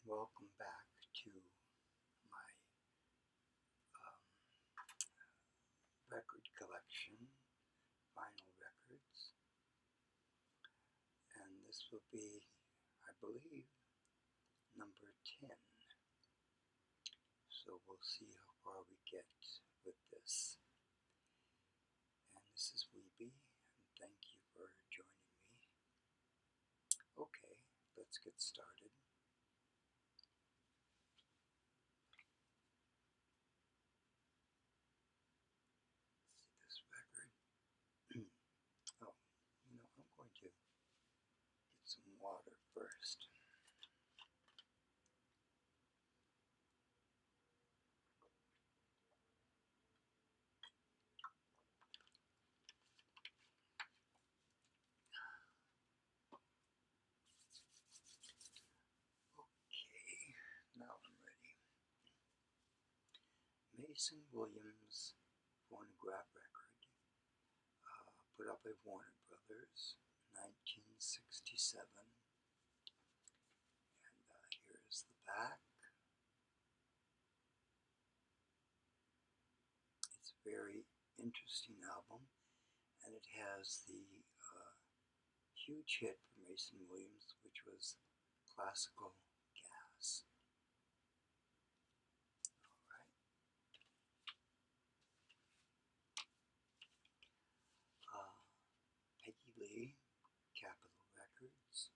Welcome back to my record collection, vinyl records, and this will be, I believe, number 10. So we'll see how far we get with this. And this is Weeby, and thank you for joining me. Okay, let's get started. Let's see this record. Oh, I'm going to get some water first. Okay, now I'm ready. Mason Williams phonograph record, put up by Warner Brothers, 1967. And here's the back. It's a very interesting album, and it has the huge hit for Mason Williams, which was Classical Gas. Alright. Peggy Lee, Capitol Records,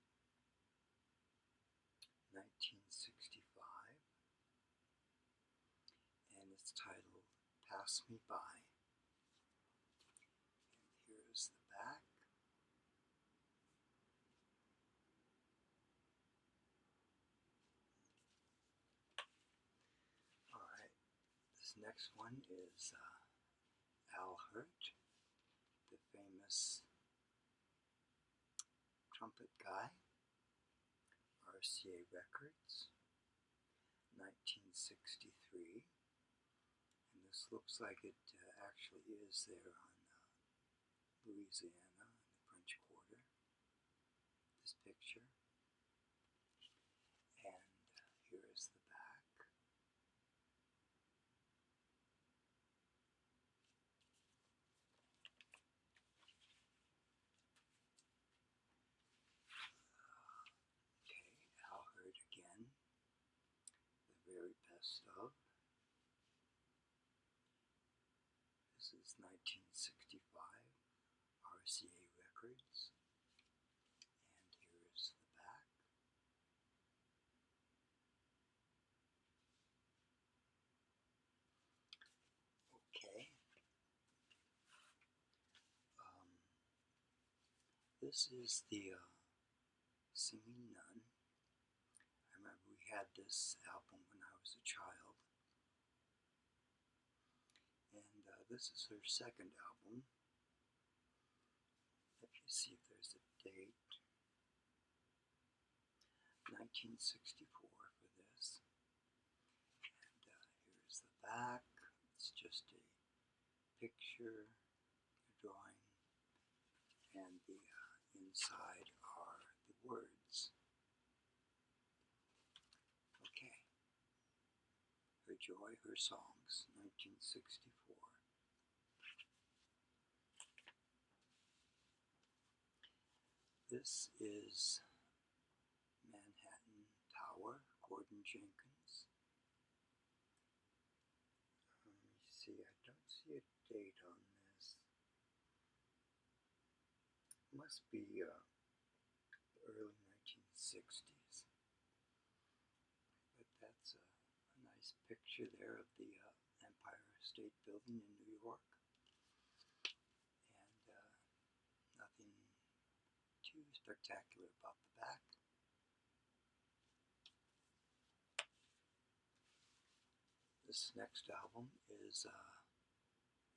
1965, and it's titled Pass Me By. And here's the back. Alright, this next one is Al Hirt, the famous trumpet guy, RCA Records, 1963. And this looks like it actually is there on Louisiana in the French Quarter, this picture. And here is the back. Okay, Al Hirt again, the very best of. This is 1965, RCA Records. And here's the back. Okay. This is the Singing Nun. I remember we had this album when I was a child. And this is her second album. Let me see if there's a date. 1964 for this. And here's the back. It's just a picture, a drawing, and the inside are the words. Okay. Her Joy, Her Songs, 1964. This is Manhattan Tower, Gordon Jenkins. Let me see, I don't see a date on this. It must be the early 1960s. But that's a nice picture there of the Empire State Building in New York. And nothing too spectacular about the back. This next album is a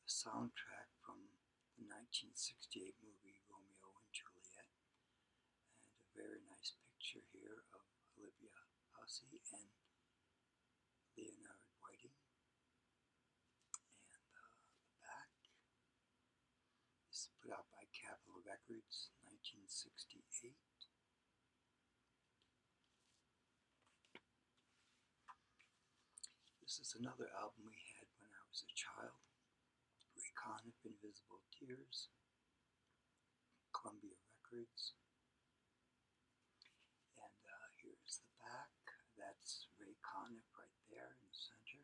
soundtrack from the 1968 movie Romeo and Juliet, and a very nice picture here of Olivia Hussey and Leonard Whiting. And the back is put out by Capitol Records, 1968. is another album we had when I was a child. Ray Conniff, Invisible Tears, Columbia Records. And here's the back. That's Ray Conniff right there in the center.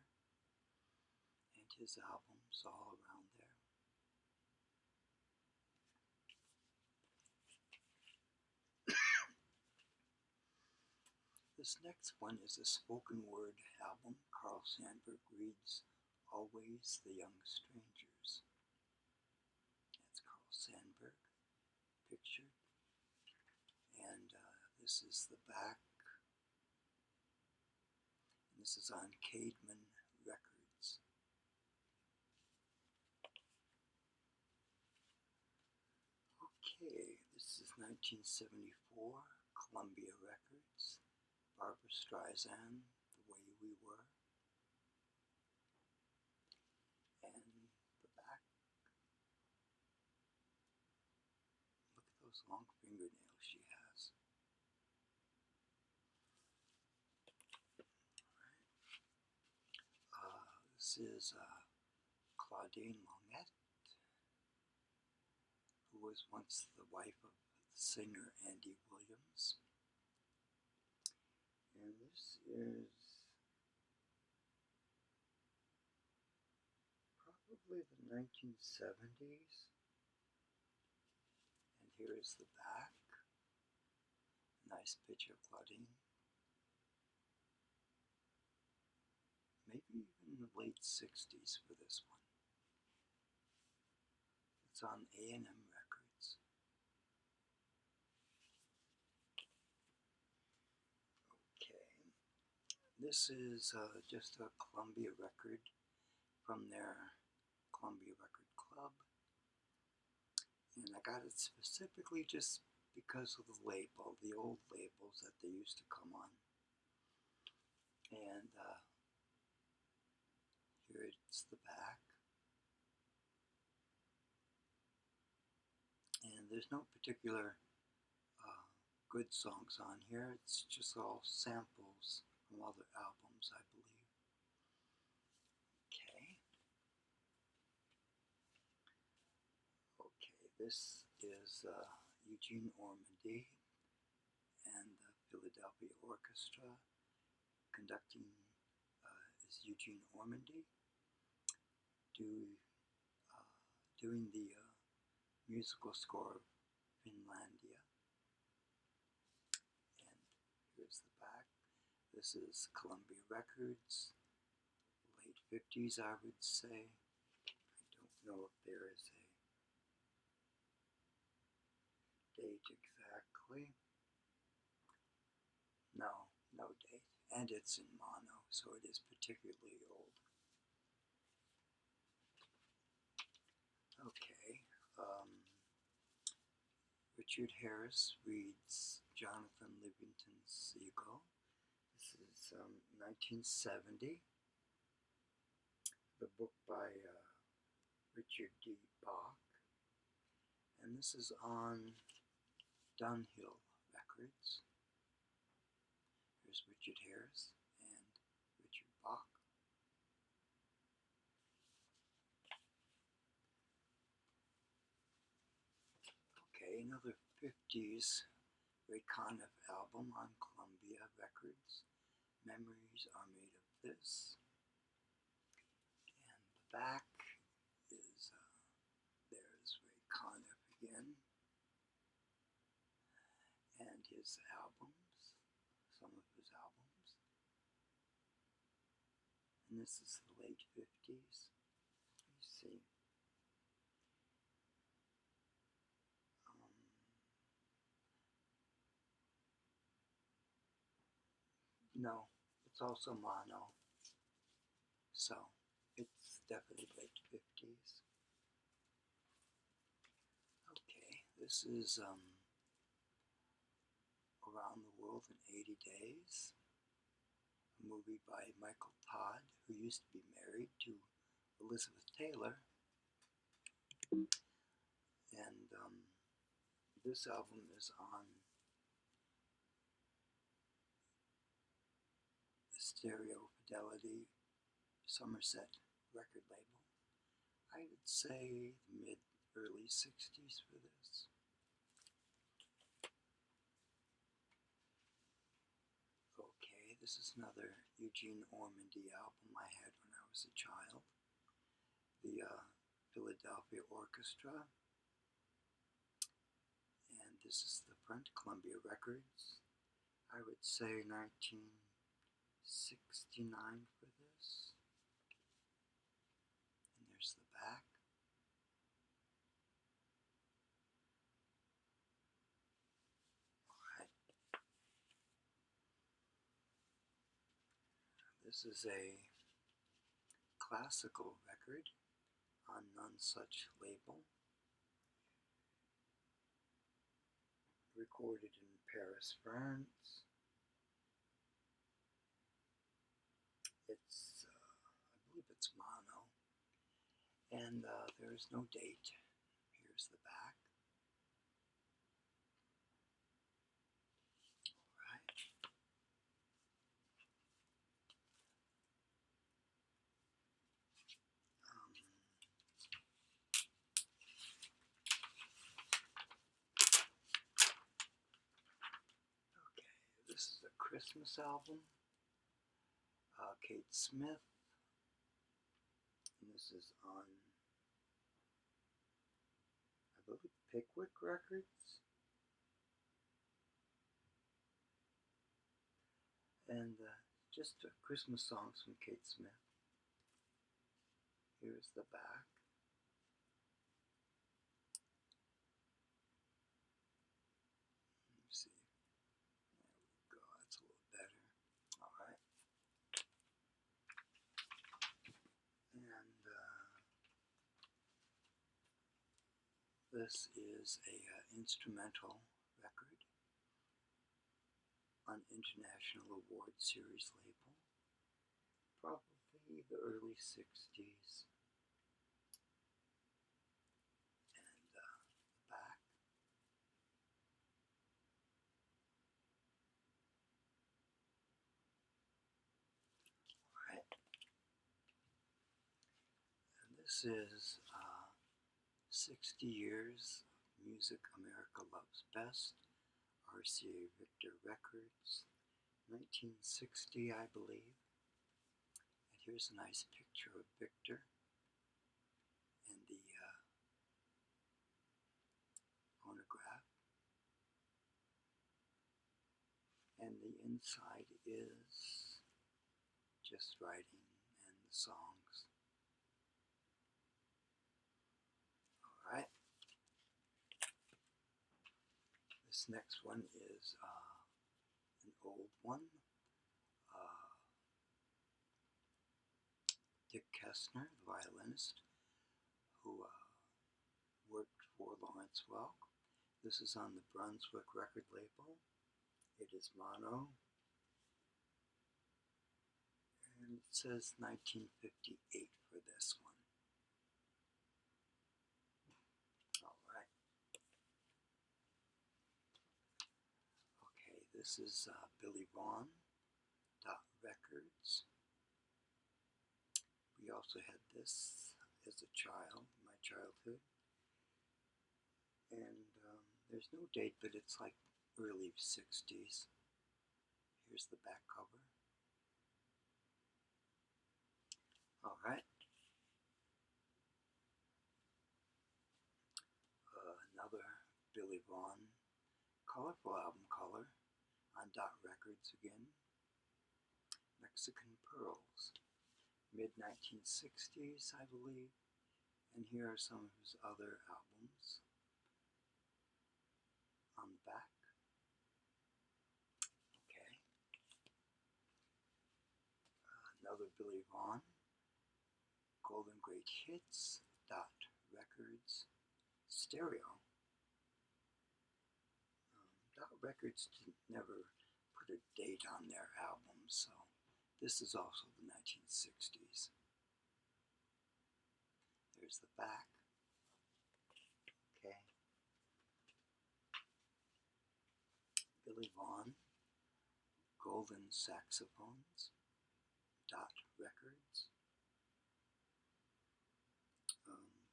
And his albums all around there. This next one is a spoken word album. Carl Sandburg reads Always the Young Strangers. That's Carl Sandburg pictured. And this is the back. And this is on Caedmon Records. Okay, this is 1974, Columbia Records. Barbra Streisand, The Way We Were. And the back. Look at those long fingernails she has. This is Claudine Monette, who was once the wife of the singer Andy Williams. And this is probably the 1970s. And here is the back. Nice picture of Claudine. Maybe even the late 60s for this one. It's on A&M Records. Okay. This is just a Columbia record from their Columbia Record Club. And I got it specifically just because of the label, the old labels that they used to come on. And here it's the back. And there's no particular good songs on here. It's just all samples from other albums, I believe. Okay, this is Eugene Ormandy and the Philadelphia Orchestra. Conducting is Eugene Ormandy. Doing the musical score of Finlandia. And here's the back. This is Columbia Records, late 50s, I would say. I don't know if there is a date exactly. No, no date. And it's in mono, so it is particularly old. Okay. Richard Harris reads Jonathan Livingston Seagull. This is 1970. The book by Richard D. Bach. And this is on Dunhill Records. Here's Richard Harris and Richard Bach. Okay, another 50s Ray Conniff album on Columbia Records. Memories Are Made of This. And the back is, there's Ray Conniff again. And his albums, some of his albums. And this is the late 50s. Let me see. No, it's also mono. So, it's definitely late 50s. Okay, this is Around the World in 80 Days. A movie by Michael Todd, who used to be married to Elizabeth Taylor. And this album is on Stereo Fidelity Somerset record label. I would say mid-early 60s for this. Okay, this is another Eugene Ormandy album I had when I was a child. The Philadelphia Orchestra. And this is the front, Columbia Records. I would say 1969 for this. And there's the back. Alright. This is a classical record on None Such label. Recorded in Paris, France. It's, I believe it's mono. And there's no date. Here's the back. Alright. Okay, this is a Christmas album. Kate Smith. And this is on, I believe, Pickwick Records. And just Christmas songs from Kate Smith. Here's the back. Let me see. There we go. That's a little better. Alright. And this is a instrumental record on International Award Series label. Probably the early 60s. And the back. Alright. And this is 60 Years Music America Loves Best, RCA Victor Records, 1960, I believe. And here's a nice picture of Victor and the phonograph. And the inside is just writing and the songs. Alright. This next one is an old one. Dick Kessner, the violinist, who worked for Lawrence Welk. This is on the Brunswick record label. It is mono. And it says 1958 for this one. Alright. Okay, this is Billy Vaughn, Dot Records. We also had this as a child, my childhood. And there's no date, but it's like early 60s. Here's the back cover. Alright. Another Billy Vaughn colorful album color on Dot Records again. Mexican Pearls. Mid-1960s, I believe. And here are some of his other albums on the back. Okay. Another Billy Vaughn. Golden Great Hits. Dot Records. Stereo. Dot Records never put a date on their albums, so this is also the 1960s. There's the back. Okay. Billy Vaughn. Golden Saxophones. Dot Records.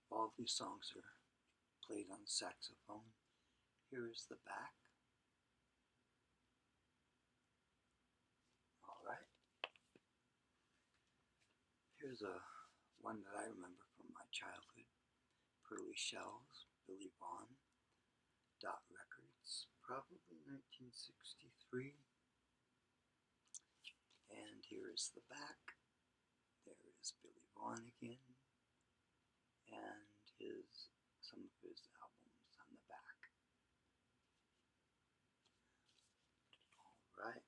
All these songs are played on saxophone. Here is the back. Alright. Here's one that I remember from my childhood. Pearly Shells, Billy Vaughn, Dot Records, probably 1963. And here is the back. There is Billy Vaughn again, and some of his albums on the back. Alright.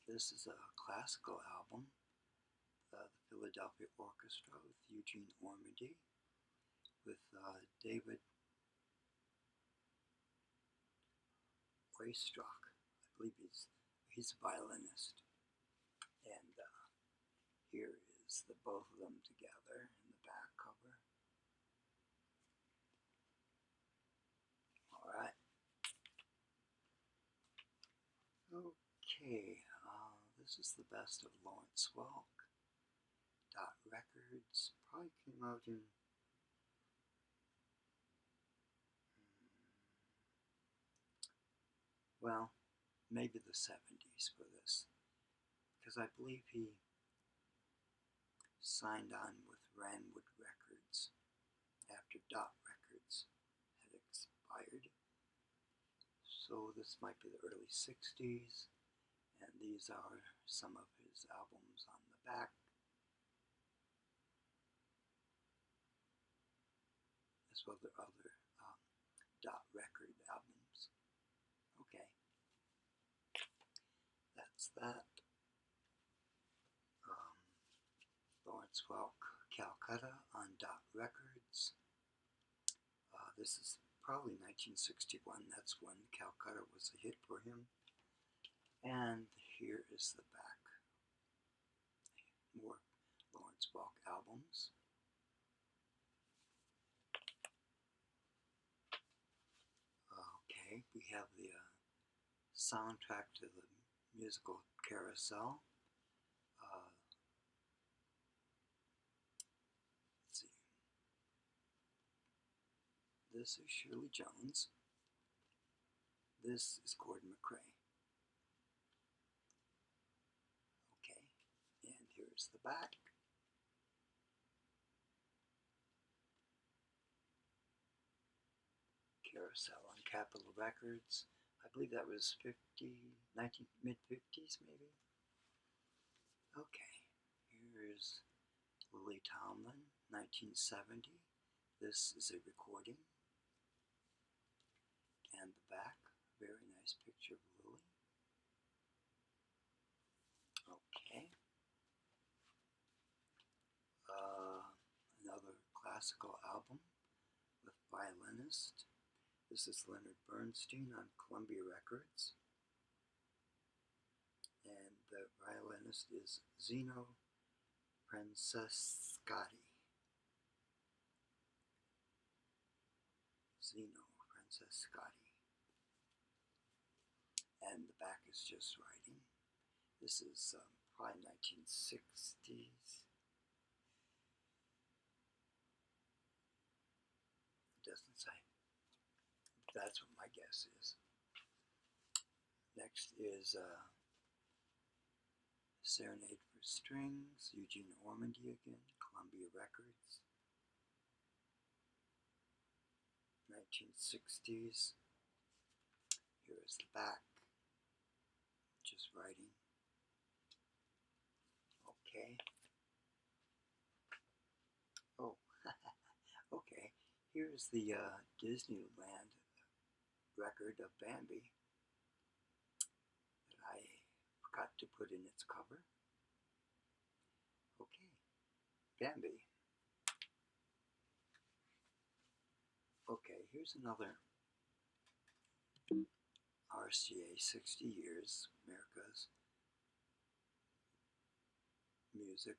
This is a classical album, the Philadelphia Orchestra with Eugene Ormandy, with David Oistrakh. I believe he's a violinist. And here is both of them together in the back cover. Alright. Okay, this is the best of Lawrence Welk. Dot Records. Probably came out in well, maybe the 70s for this, because I believe he signed on with Ranwood Records after Dot Records had expired. So this might be the early 60s, and these are some of his albums on the back, as well as the other Dot Record albums. Okay, that's that. Lawrence Welk, Calcutta on Dot Records. This is probably 1961. That's when Calcutta was a hit for him. And here is the back. More Lawrence Welk albums. Okay, we have the soundtrack to the musical Carousel. Let's see. This is Shirley Jones. This is Gordon McRae. Okay, and here's the back. Carousel on Capitol Records. I believe that was mid-50s maybe. Okay, here's Lily Tomlin, 1970. This is a recording. And the back, very nice picture of Lily. Okay. Another classical album with violinist. This is Leonard Bernstein on Columbia Records. And the violinist is Zeno Francescatti. And the back is just writing. This is probably 1960s. It doesn't say. That's what my guess is. Next is Serenade for Strings, Eugene Ormandy again, Columbia Records. 1960s. Here is the back. Just writing. Okay. Oh, okay. Here's the Disneyland record of Bambi that I forgot to put in its cover. Okay, Bambi. Okay, here's another RCA 60 Years, America's Music.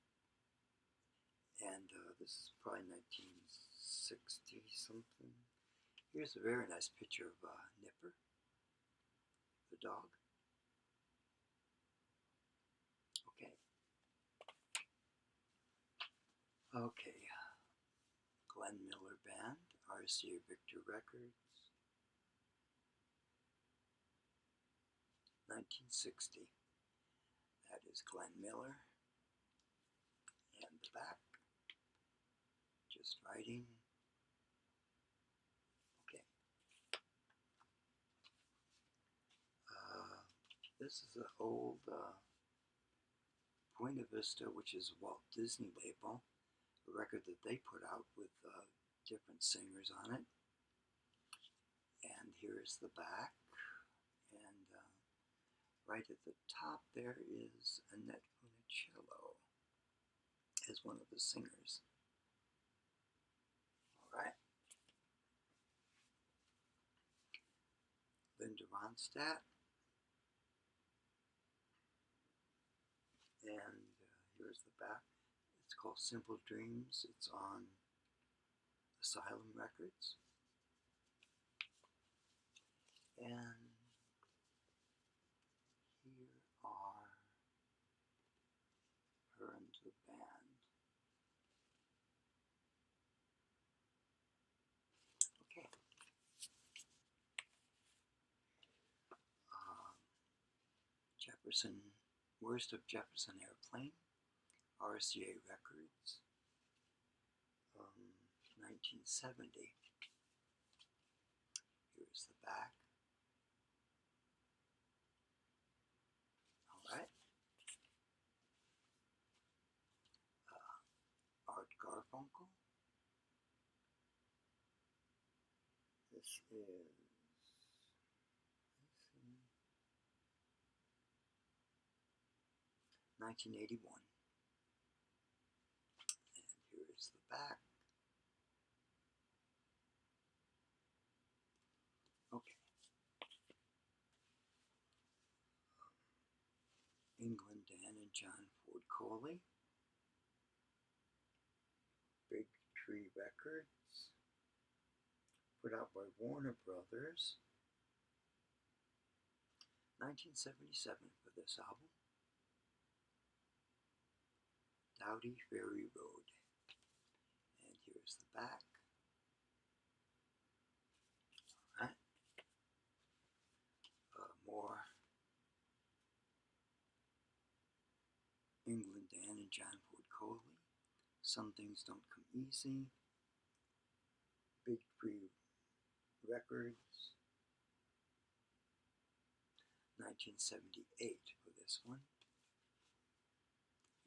And this is probably 1960 something. Here's a very nice picture of Nipper, the dog. Okay. Okay, Glenn Miller Band, RCA Victor Records, 1960. That is Glenn Miller. And the back, just writing. Okay. This is an old Buena Vista, which is a Walt Disney label, a record that they put out with different singers on it. And here's the back, and right at the top there is Annette Funicello as one of the singers. Alright. Linda Ronstadt. And here's the back. It's called Simple Dreams. It's on Asylum Records. And here are her and the band. Okay. Jefferson, Worst of Jefferson Airplane, RCA Records, 1970. Here's the back. Alright. Art Garfunkel. This is 1981. And here's the back. Okay. England Dan and John Ford Coley. Big Tree Records. Put out by Warner Brothers. 1977 for this album. Dowdy Ferry Road. And here's the back. Alright. More England Dan and John Ford Coley. Some Things Don't Come Easy. Big Tree Records. 1978 for this one.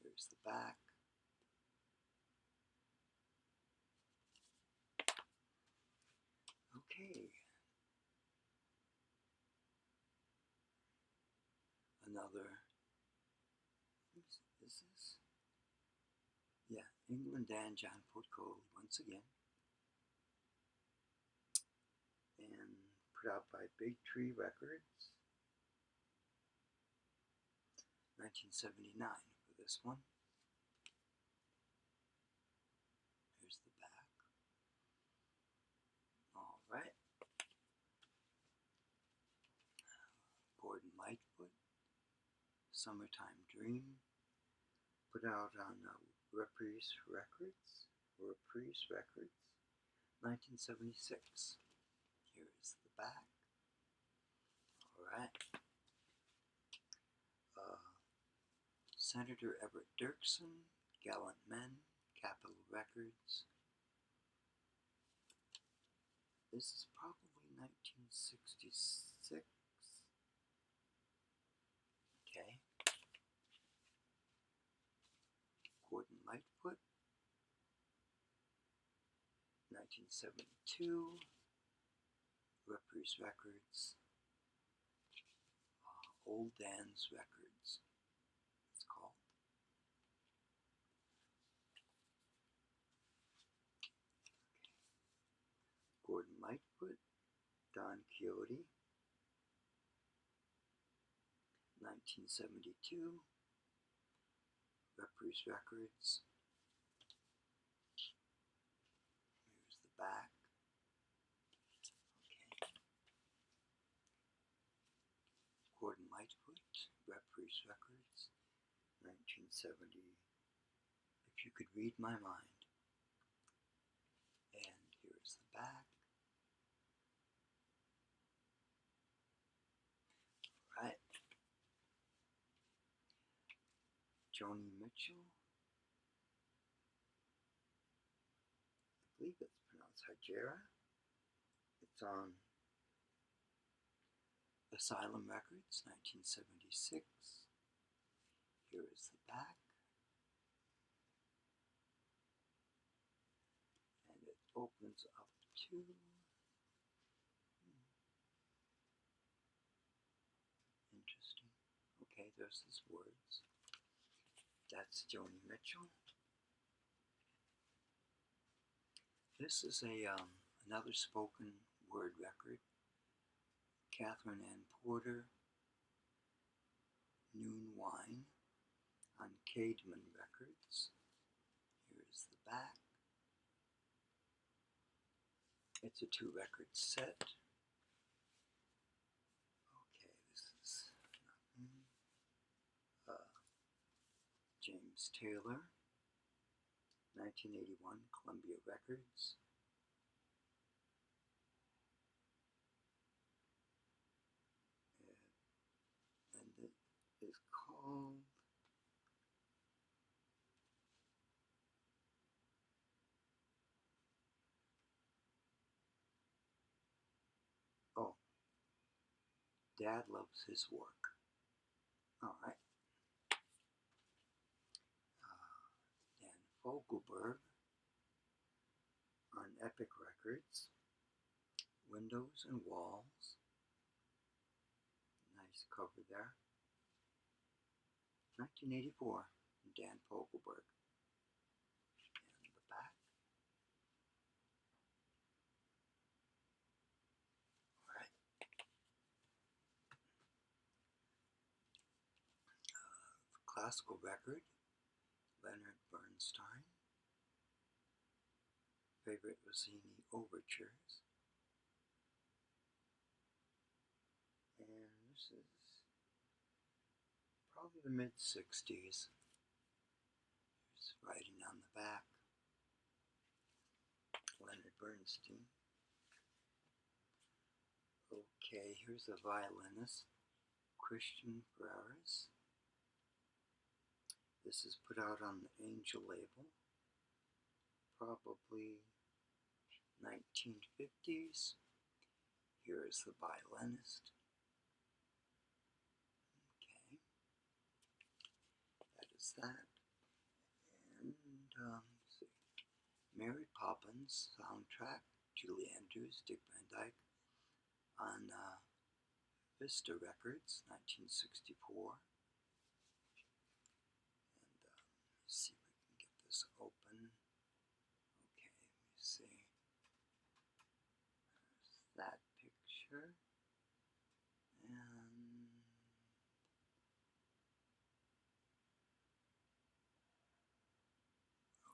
Here's the back. Okay. Another, is this? Yeah, England Dan, John Ford Coley once again. And put out by Big Tree Records. 1979 for this one. Here's the back. Alright. Gordon Lightfoot, Summertime Dream. Put out on Reprise Records. 1976. Here's the back. Alright. Senator Everett Dirksen, Gallant Men, Capitol Records. This is probably 1966. Okay. Gordon Lightfoot, 1972. Reprise Records. Old Dan's Records, it's called. Okay. Gordon Lightfoot, Don Quixote, 1972. Reprise Records. Here's the back. Okay. Gordon Lightfoot, Reprise Records, 1970. If You Could Read My Mind. Joni Mitchell. I believe it's pronounced Hajira. It's on Asylum Records, 1976. Here is the back. And it opens up to interesting. Okay, there's his words. That's Joni Mitchell. This is another spoken word record. Catherine Ann Porter, Noon Wine, on Cademan Records. Here's the back. It's a 2-record set. Okay, this is James Taylor, 1981, Columbia Records. And it is called Dad Loves His Work. Alright. Dan Fogelberg on Epic Records. Windows and Walls. Nice cover there. 1984. Dan Fogelberg. And the back. Alright. Classical record. Leonard Bernstein. Favorite Rossini overtures. And this is probably the mid-60s. There's writing on the back. Leonard Bernstein. Okay, here's a violinist, Christian Ferraris. This is put out on the Angel label, probably 1950s. Here is the violinist. Okay, that is that. And let's see. Mary Poppins soundtrack, Julie Andrews, Dick Van Dyke, on Vista Records, 1964. And let's see if we can get this open. Okay, let me see. There's that picture. And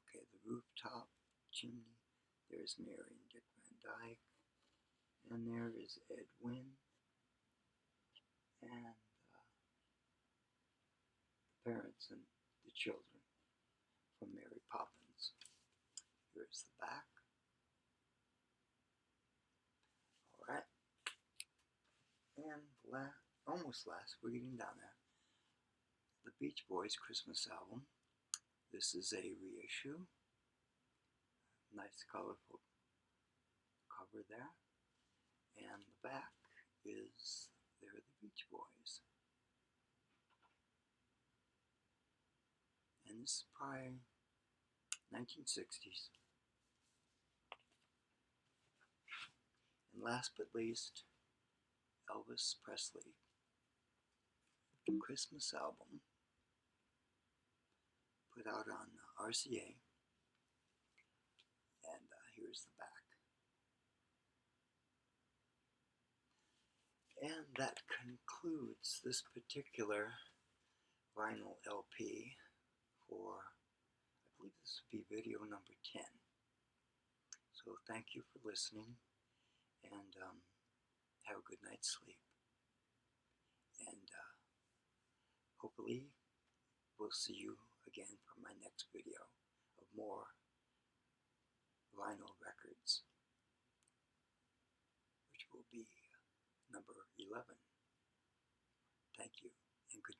okay, the rooftop chimney. There's Mary and Dick Van Dyke. And there is Edwin. And the parents and the children from Mary Poppins. Here's the back. Alright. And almost last, we're getting down there. The Beach Boys Christmas album. This is a reissue. Nice colorful cover there. And the back is, they're the Beach Boys. And this is probably 1960s. And last but least, Elvis Presley. Christmas album. Put out on RCA. And here's the back. And that concludes this particular vinyl LP for, I believe this would be video number 10. So thank you for listening, and have a good night's sleep. And hopefully we'll see you again for my next video of more vinyl records, which will be number 11. Thank you, and good night.